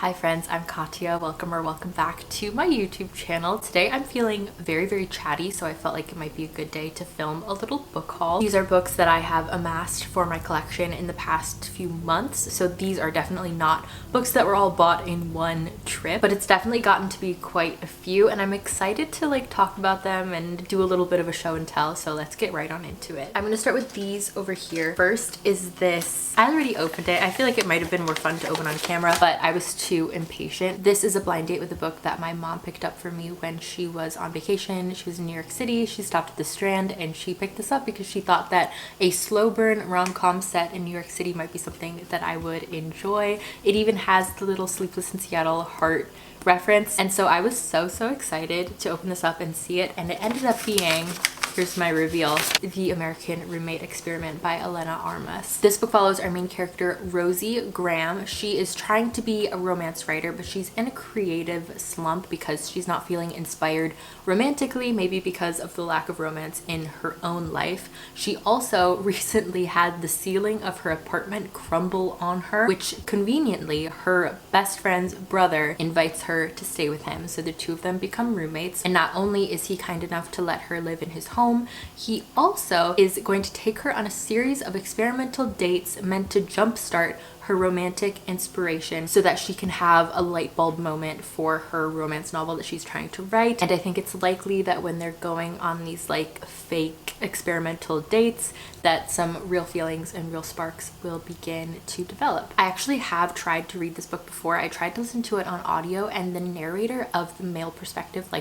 Hi friends, I'm Katya. Welcome back to my YouTube channel. Today I'm feeling very chatty, so I felt like it might be a good day to film a little book haul. These are books that I have amassed for my collection in the past few months, so these are definitely not books that were all bought in one trip, but it's definitely gotten to be quite a few, and I'm excited to talk about them and do a little bit of a show and tell, so let's get right on into it. I'm gonna start with these over here. First is this. I already opened it. I feel like it might have been more fun to open on camera, but I was too impatient. This is a blind date with a book that my mom picked up for me when she was on vacation. She was in New York City. She stopped at the Strand and she picked this up because she thought that a slow burn rom-com set in New York City might be something that I would enjoy. It even has the little Sleepless in Seattle heart reference, and so I was so excited to open this up and see it, and it ended up being, here's my reveal, The American Roommate Experiment by Elena Armas. This book follows our main character, Rosie Graham. She is trying to be a romance writer, but she's in a creative slump because she's not feeling inspired romantically, maybe because of the lack of romance in her own life. She also recently had the ceiling of her apartment crumble on her, which conveniently her best friend's brother invites her to stay with him. So the two of them become roommates, and not only is he kind enough to let her live in his home, he also is going to take her on a series of experimental dates meant to jumpstart her romantic inspiration so that she can have a light bulb moment for her romance novel that she's trying to write. And I think it's likely that when they're going on these fake experimental dates that some real feelings and real sparks will begin to develop. I actually have tried to read this book before. I tried to listen to it on audio, and the narrator of the male perspective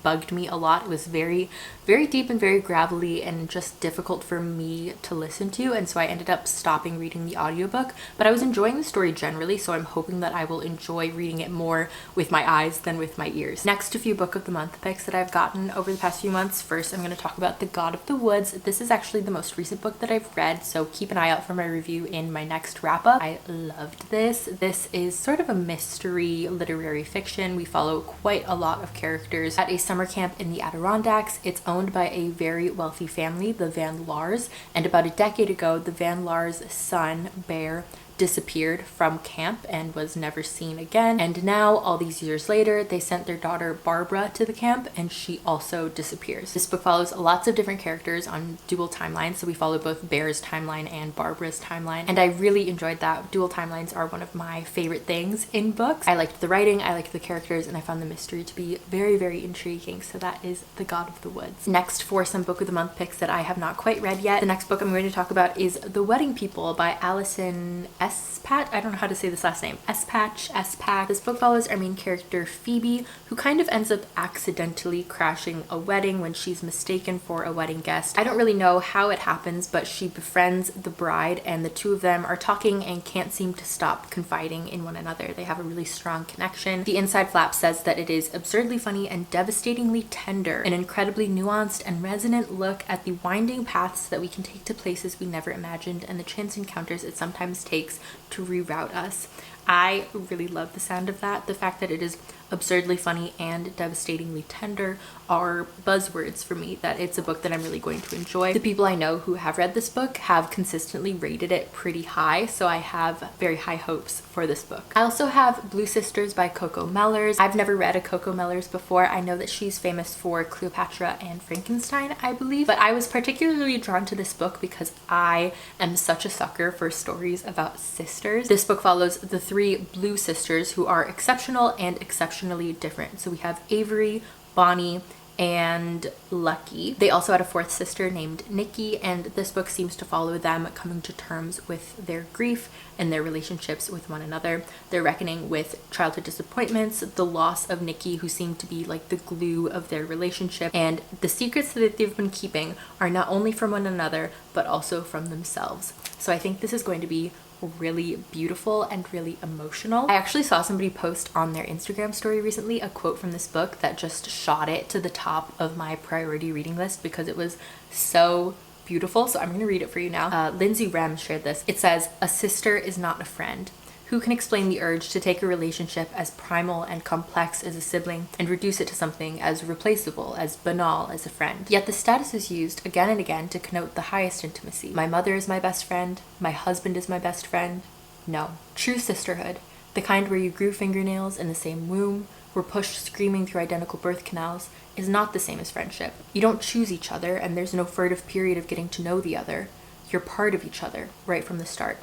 bugged me a lot. It was very deep and very gravelly and just difficult for me to listen to, and so I ended up stopping reading the audiobook. But I was enjoying the story generally, so I'm hoping that I will enjoy reading it more with my eyes than with my ears. Next, a few book of the month picks that I've gotten over the past few months. First, I'm going to talk about The God of the Woods. This is actually the most recent book that I've read, so keep an eye out for my review in my next wrap-up. I loved this. This is sort of a mystery literary fiction. We follow quite a lot of characters at a summer camp in the Adirondacks. It's owned by a very wealthy family, the Van Laars, and about a decade ago, the Van Laars' son, Bear, disappeared from camp and was never seen again. And now, all these years later, they sent their daughter Barbara to the camp, and she also disappears. This book follows lots of different characters on dual timelines, so we follow both Bear's timeline and Barbara's timeline, and I really enjoyed that. Dual timelines are one of my favorite things in books. I liked the writing, I liked the characters, and I found the mystery to be very intriguing, so that is The God of the Woods. Next, for some book of the month picks that I have not quite read yet, the next book I'm going to talk about is The Wedding People by Allison Espach. I don't know how to say this last name. Espach. This book follows our main character Phoebe, who kind of ends up accidentally crashing a wedding when she's mistaken for a wedding guest. I don't really know how it happens, but she befriends the bride, and the two of them are talking and can't seem to stop confiding in one another. They have a really strong connection. The inside flap says that it is absurdly funny and devastatingly tender, an incredibly nuanced and resonant look at the winding paths that we can take to places we never imagined and the chance encounters it sometimes takes to reroute us. I really love the sound of that. The fact that it is absurdly funny and devastatingly tender are buzzwords for me, that it's a book that I'm really going to enjoy. The people I know who have read this book have consistently rated it pretty high, so I have very high hopes for this book. I also have Blue Sisters by Coco Mellers. I've never read a Coco Mellers before. I know that she's famous for Cleopatra and Frankenstein, I believe, but I was particularly drawn to this book because I am such a sucker for stories about sisters. This book follows the three Blue sisters who are exceptional and exceptionally different. So we have Avery, Bonnie, and Lucky. They also had a fourth sister named Nikki, and this book seems to follow them coming to terms with their grief and their relationships with one another. They're reckoning with childhood disappointments, the loss of Nikki, who seemed to be the glue of their relationship, and the secrets that they've been keeping are not only from one another, but also from themselves. So I think this is going to be really beautiful and really emotional. I actually saw somebody post on their Instagram story recently a quote from this book that just shot it to the top of my priority reading list because it was so beautiful. So I'm going to read it for you now. Lindsay Rem shared this. It says, "A sister is not a friend. Who can explain the urge to take a relationship as primal and complex as a sibling and reduce it to something as replaceable, as banal as a friend? Yet the status is used again and again to connote the highest intimacy. My mother is my best friend. My husband is my best friend. No, true sisterhood The kind where you grew fingernails in the same womb, were pushed screaming through identical birth canals, is not the same as friendship. You don't choose each other, and there's no furtive period of getting to know the other. You're part of each other, right from the start.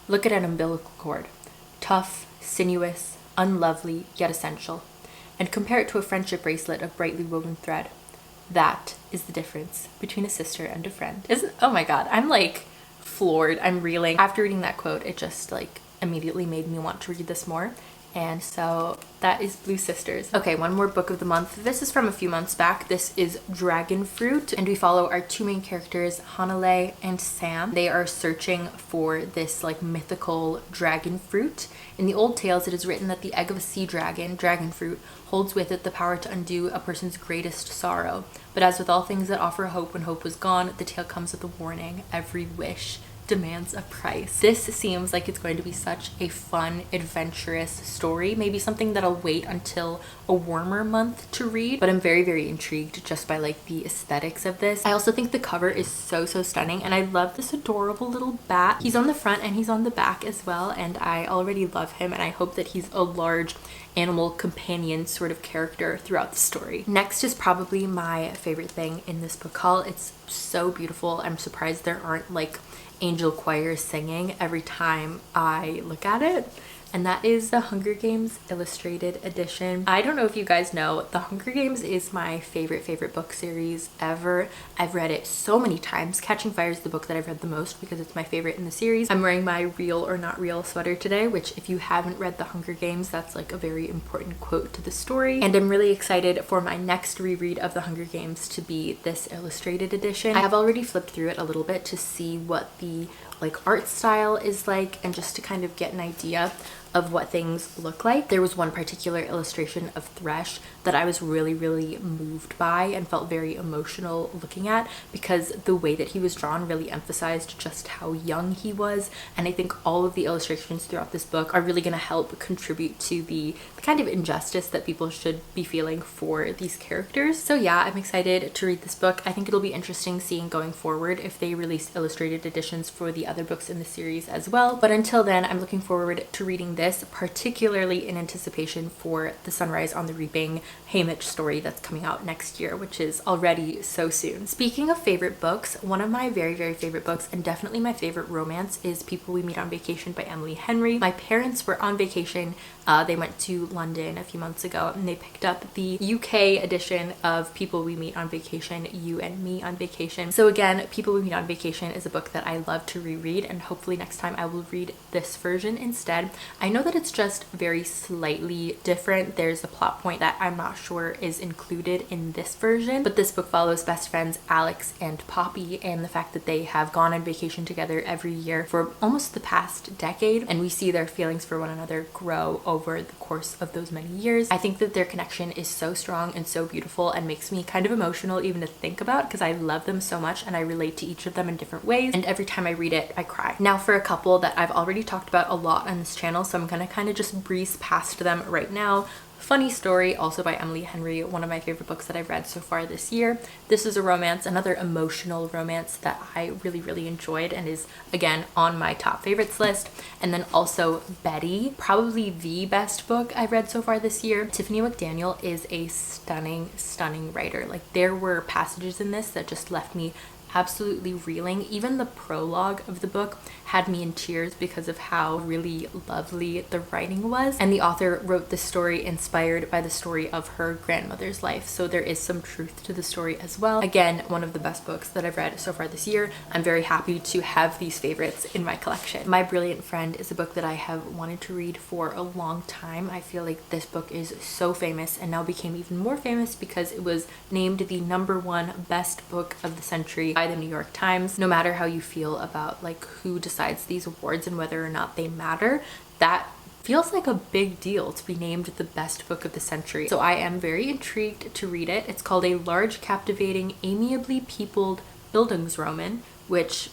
Look at an umbilical cord. Tough, sinuous, unlovely, yet essential. And compare it to a friendship bracelet of brightly woven thread. That is the difference between a sister and a friend. Oh my god, I'm like floored. I'm reeling. After reading that quote, it just like immediately made me want to read this more. And so that is Blue Sisters. Okay, one more book of the month. This is from a few months back. This is Dragon Fruit, and we follow our two main characters, Hanalei and Sam. They are searching for this like mythical dragon fruit. In the old tales, it is written that the egg of a sea dragon, dragon fruit, holds with it the power to undo a person's greatest sorrow. But as with all things that offer hope when hope was gone, the tale comes with a warning. Every wish demands a price. This seems like it's going to be such a fun, adventurous story. Maybe something that I'll wait until a warmer month to read, but I'm very, very intrigued just by like the aesthetics of this. I also think the cover is so stunning, and I love this adorable little bat. He's on the front and he's on the back as well, and I already love him, and I hope that he's a large animal companion sort of character throughout the story. Next is probably my favorite thing in this book haul. It's so beautiful. I'm surprised there aren't like angel choirs singing every time I look at it, and that is the Hunger Games Illustrated Edition. I don't know if you guys know, the Hunger Games is my favorite book series ever. I've read it so many times. Catching Fire is the book that I've read the most because it's my favorite in the series. I'm wearing my Real or Not Real sweater today, which if you haven't read the Hunger Games, that's like a very important quote to the story. And I'm really excited for my next reread of the Hunger Games to be this illustrated edition. I have already flipped through it a little bit to see what the like art style is like, and just to kind of get an idea of what things look like. There was one particular illustration of Thresh that I was really moved by and felt very emotional looking at, because the way that he was drawn really emphasized just how young he was, and I think all of the illustrations throughout this book are really going to help contribute to the kind of injustice that people should be feeling for these characters. So yeah, I'm excited to read this book. I think it'll be interesting seeing going forward if they release illustrated editions for the other books in the series as well. But until then, I'm looking forward to reading this, particularly in anticipation for the Sunrise on the Reaping Haymitch story that's coming out next year, which is already so soon. Speaking of favorite books, one of my very favorite books, and definitely my favorite romance, is People We Meet on Vacation by Emily Henry. My parents were on vacation. They went to London a few months ago, and they picked up the UK edition of People We Meet on Vacation, You and Me on Vacation. So again, People We Meet on Vacation is a book that I love to reread, and hopefully next time I will read this version instead. I know that it's just very slightly different. There's a plot point that I'm not sure is included in this version, but this book follows best friends Alex and Poppy, and the fact that they have gone on vacation together every year for almost the past decade, and we see their feelings for one another grow over the course of those many years. I think that their connection is so strong and so beautiful, and makes me kind of emotional even to think about, because I love them so much and I relate to each of them in different ways, and every time I read it I cry. Now for a couple that I've already talked about a lot on this channel, so I'm gonna kind of just breeze past them right now. Funny Story, also by Emily Henry, one of my favorite books that I've read so far this year. This is a romance, another emotional romance that I really enjoyed, and is again on my top favorites list. And then also Betty, probably the best book I've read so far this year. Tiffany McDaniel is a stunning writer. Like, there were passages in this that just left me absolutely reeling. Even the prologue of the book had me in tears because of how really lovely the writing was, and the author wrote this story inspired by the story of her grandmother's life, so there is some truth to the story as well. Again, one of the best books that I've read so far this year. I'm very happy to have these favorites in my collection. My Brilliant Friend is a book that I have wanted to read for a long time. I feel like this book is so famous, and now became even more famous because it was named the #1 best book of the century by the New York Times. No matter how you feel about like who decides these awards and whether or not they matter, that feels like a big deal to be named the best book of the century. So I am very intrigued to read it. It's called A Large, Captivating, Amiably Peopled Bildungsroman, which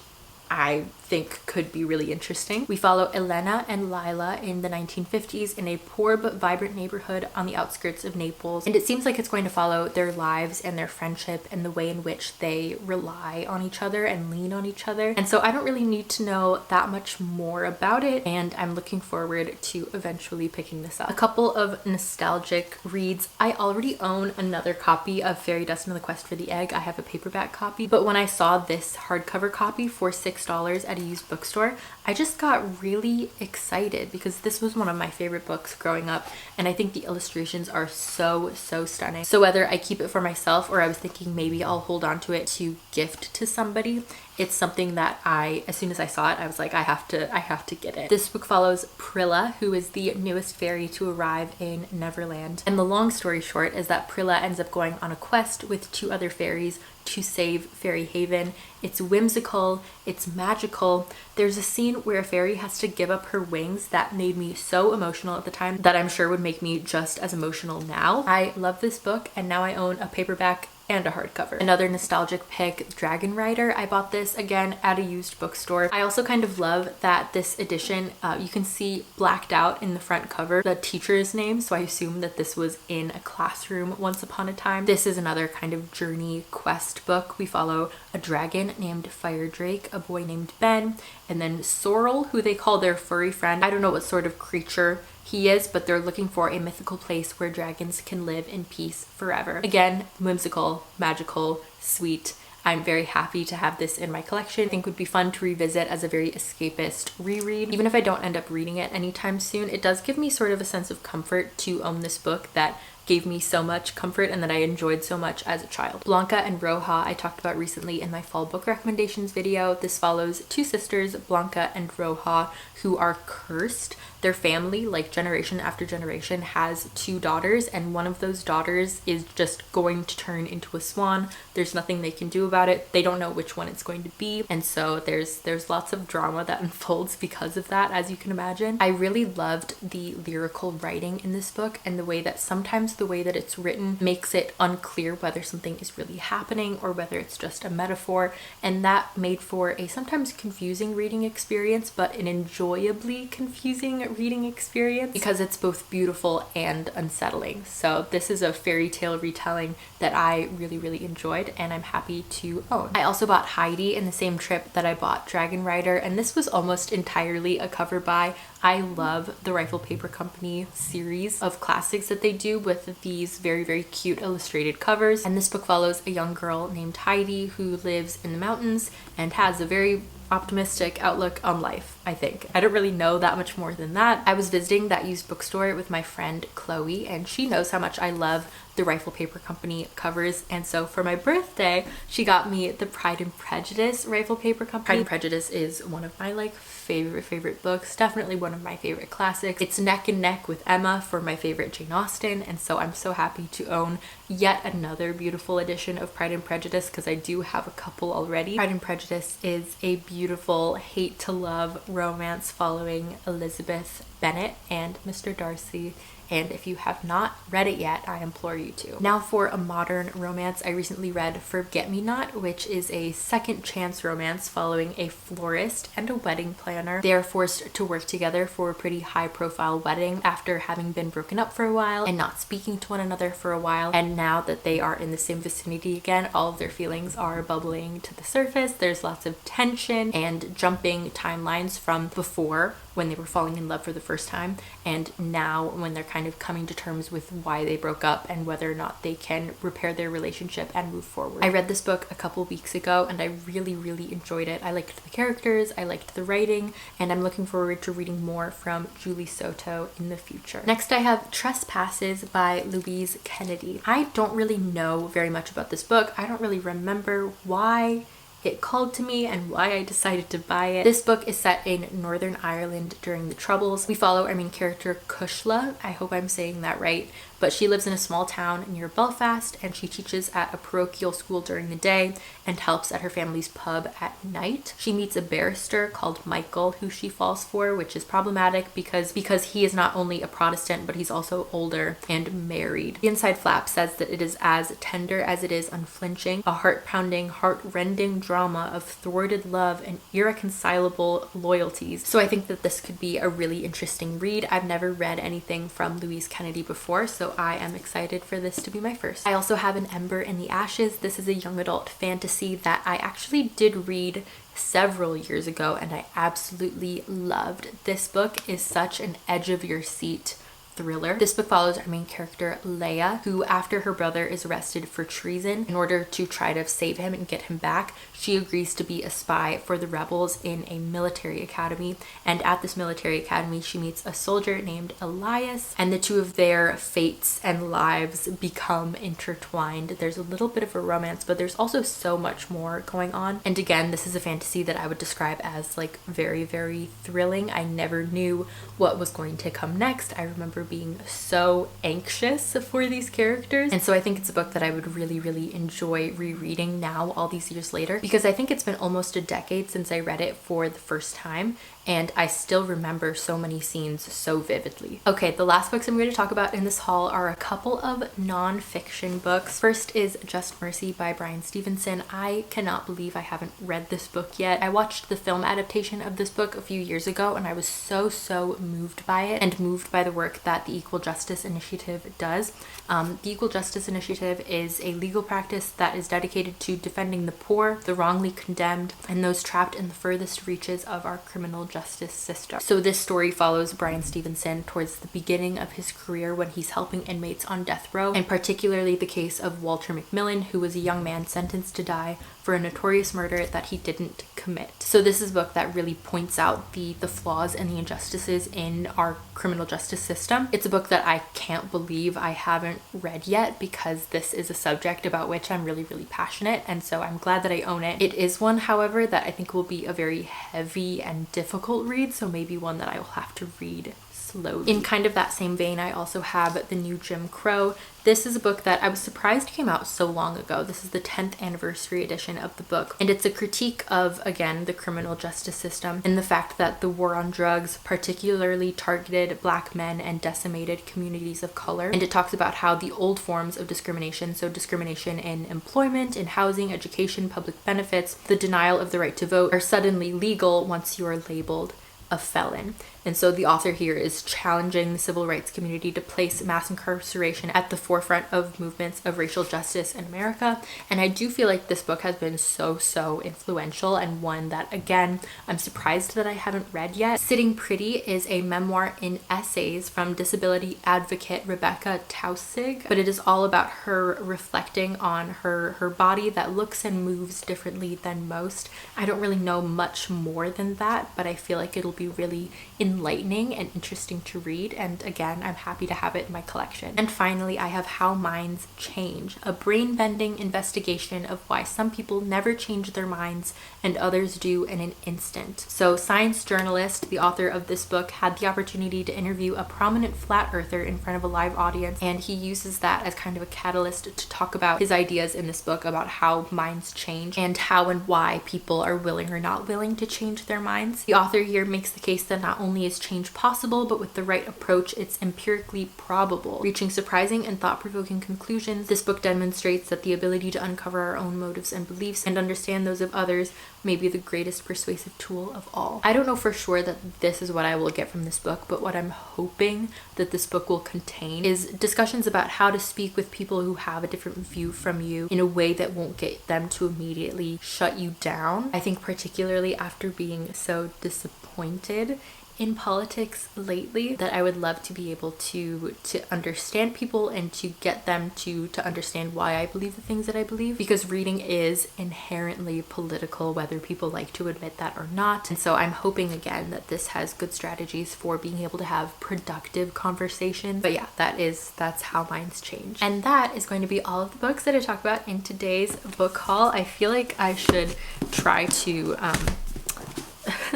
I think could be really interesting. We follow Elena and Lila in the 1950s in a poor but vibrant neighborhood on the outskirts of Naples, and it seems like it's going to follow their lives and their friendship and the way in which they rely on each other and lean on each other. And so I don't really need to know that much more about it, and I'm looking forward to eventually picking this up. A couple of nostalgic reads. I already own another copy of Fairy Dust and the Quest for the Egg. I have a paperback copy, but when I saw this hardcover copy for $6 at a used bookstore, I just got really excited because this was one of my favorite books growing up, and I think the illustrations are so stunning. So whether I keep it for myself or I was thinking maybe I'll hold on to it to gift to somebody, it's something that as soon as I saw it, I was like, I have to get it. This book follows Prilla, who is the newest fairy to arrive in Neverland. And the long story short is that Prilla ends up going on a quest with 2 other fairies to save Fairy Haven. It's whimsical, it's magical. There's a scene where a fairy has to give up her wings that made me so emotional at the time that I'm sure would make me just as emotional now. I love this book, and now I own a paperback and a hardcover. Another nostalgic pick, Dragon Rider. I bought this again at a used bookstore. I also kind of love that this edition, you can see blacked out in the front cover the teacher's name, so I assume that this was in a classroom once upon a time. This is another kind of journey quest book. We follow a dragon named Fire Drake, a boy named Ben, and then Sorrel, who they call their furry friend. I don't know what sort of creature he is, but they're looking for a mythical place where dragons can live in peace forever. Again, whimsical, magical, sweet. I'm very happy to have this in my collection. I think would be fun to revisit as a very escapist reread. Even if I don't end up reading it anytime soon, it does give me sort of a sense of comfort to own this book that gave me so much comfort and that I enjoyed so much as a child. Blanca and Roja I talked about recently in my fall book recommendations video. This follows 2 sisters, Blanca and Roja, who are cursed. Their family, like generation after generation, has 2 daughters, and one of those daughters is just going to turn into a swan. There's nothing they can do about it. They don't know which one it's going to be, and so there's lots of drama that unfolds because of that, as you can imagine. I really loved the lyrical writing in this book, and the way that sometimes the way that it's written makes it unclear whether something is really happening or whether it's just a metaphor, and that made for a sometimes confusing reading experience, but an enjoyably confusing reading experience because it's both beautiful and unsettling. So this is a fairy tale retelling that I really enjoyed, and I'm happy to own. I also bought Heidi in the same trip that I bought Dragon Rider, and this was almost entirely a cover buy. I love the Rifle Paper Company series of classics that they do with these very cute illustrated covers, and this book follows a young girl named Heidi who lives in the mountains and has a very optimistic outlook on life, I think. I don't really know that much more than that. I was visiting that used bookstore with my friend Chloe, and she knows how much I love the Rifle Paper Company covers, and so for my birthday she got me the Pride and Prejudice Rifle Paper Company. Pride and Prejudice is one of my favorite books, definitely one of my favorite classics. It's neck and neck with Emma for my favorite Jane Austen, and so I'm so happy to own yet another beautiful edition of Pride and Prejudice because I do have a couple already. Pride and Prejudice is a beautiful hate to love romance following Elizabeth Bennet and Mr. Darcy, and if you have not read it yet, I implore you to. Now for a modern romance, I recently read Forget-Me-Not, which is a second chance romance following a florist and a wedding planner. They are forced to work together for a pretty high-profile wedding after having been broken up for a while and not speaking to one another for a while, and now that they are in the same vicinity again, all of their feelings are bubbling to the surface. There's lots of tension and jumping timelines from before, when they were falling in love for the first time, and now when they're kind of coming to terms with why they broke up and whether or not they can repair their relationship and move forward. I read this book a couple weeks ago and I really enjoyed it. I liked the characters, I liked the writing, and I'm looking forward to reading more from Julie Soto in the future. Next I have Trespasses by Louise Kennedy. I don't really know very much about this book. I don't really remember why it called to me and why I decided to buy it. This book is set in Northern Ireland during the Troubles. We follow our main character Cushla, I hope I'm saying that right, but but she lives in a small town near Belfast, and she teaches at a parochial school during the day and helps at her family's pub at night. She meets a barrister called Michael who she falls for, which is problematic because he is not only a Protestant, but he's also older and married. The inside flap says that it is as tender as it is unflinching, a heart-pounding, heart-rending drama of thwarted love and irreconcilable loyalties. So I think that this could be a really interesting read. I've never read anything from Louise Kennedy before, so I am excited for this to be my first. I also have An Ember in the Ashes. This is a young adult fantasy that I actually did read several years ago and I absolutely loved. This book is such an edge of your seat thriller. This book follows our main character Leia, who after her brother is arrested for treason, in order to try to save him and get him back, she agrees to be a spy for the rebels in a military academy. And at this military academy she meets a soldier named Elias, and the two of their fates and lives become intertwined. There's a little bit of a romance, but there's also so much more going on. And again, this is a fantasy that I would describe as like very, very thrilling. I never knew what was going to come next. I remember being so anxious for these characters, and so I think it's a book that I would really, really enjoy rereading now all these years later, because I think it's been almost a decade since I read it for the first time and I still remember so many scenes so vividly. Okay, the last books I'm going to talk about in this haul are a couple of non-fiction books. First is Just Mercy by Bryan Stevenson. I cannot believe I haven't read this book yet. I watched the film adaptation of this book a few years ago and I was so moved by it and moved by the work that the Equal Justice Initiative does. The Equal Justice Initiative is a legal practice that is dedicated to defending the poor, the wrongly condemned, and those trapped in the furthest reaches of our criminal justice system. So this story follows Bryan Stevenson towards the beginning of his career when he's helping inmates on death row, and particularly the case of Walter McMillan, who was a young man sentenced to die for a notorious murder that he didn't commit. So this is a book that really points out the flaws and the injustices in our criminal justice system. It's a book that I can't believe I haven't read yet, because this is a subject about which I'm really, really passionate, and so I'm glad that I own it. It is one, however, that I think will be a very heavy and difficult read, so maybe one that I will have to read slowly. In kind of that same vein, I also have The New Jim Crow. This is a book that I was surprised came out so long ago. This is the 10th anniversary edition of the book, and it's a critique of, again, the criminal justice system and the fact that the war on drugs particularly targeted Black men and decimated communities of color. And it talks about how the old forms of discrimination, so discrimination in employment, in housing, education, public benefits, the denial of the right to vote, are suddenly legal once you are labeled a felon. And so the author here is challenging the civil rights community to place mass incarceration at the forefront of movements of racial justice in America. And I do feel like this book has been so influential, and one that, again, I'm surprised that I haven't read yet. Sitting Pretty is a memoir in essays from disability advocate Rebecca Tausig, but it is all about her reflecting on her body that looks and moves differently than most. I don't really know much more than that, but I feel like it'll be really enlightening and interesting to read, and again, I'm happy to have it in my collection. And finally, I have How Minds Change, a brain-bending investigation of why some people never change their minds and others do in an instant. So science journalist, the author of this book, had the opportunity to interview a prominent flat earther in front of a live audience, and he uses that as kind of a catalyst to talk about his ideas in this book about how minds change and how and why people are willing or not willing to change their minds. The author here makes the case that not only is change possible, but with the right approach, it's empirically probable. Reaching surprising and thought-provoking conclusions, this book demonstrates that the ability to uncover our own motives and beliefs and understand those of others may be the greatest persuasive tool of all. I don't know for sure that this is what I will get from this book, but what I'm hoping that this book will contain is discussions about how to speak with people who have a different view from you in a way that won't get them to immediately shut you down. I think particularly after being so disappointed in politics lately, that I would love to be able to understand people and to get them to understand why I believe the things that I believe, because reading is inherently political, whether people like to admit that or not. And so I'm hoping again that this has good strategies for being able to have productive conversations. But yeah, that's How Minds Change. And that is going to be all of the books that I talk about in today's book haul. I feel like I should try to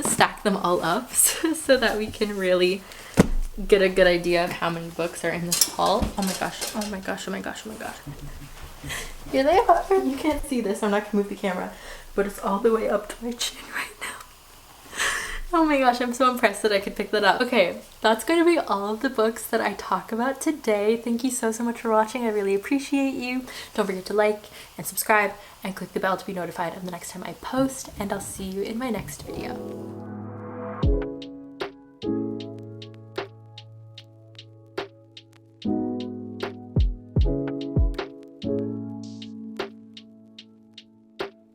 stack them all up so that we can really get a good idea of how many books are in this haul. Oh my gosh, oh my gosh, oh my gosh, oh my gosh. Here they are. You can't see this, I'm not gonna move the camera, but it's all the way up to my chin right now. Oh my gosh, I'm so impressed that I could pick that up. Okay, that's going to be all of the books that I talk about today. Thank you so much for watching. I really appreciate you. Don't forget to like and subscribe and click the bell to be notified of the next time I post, and I'll see you in my next video.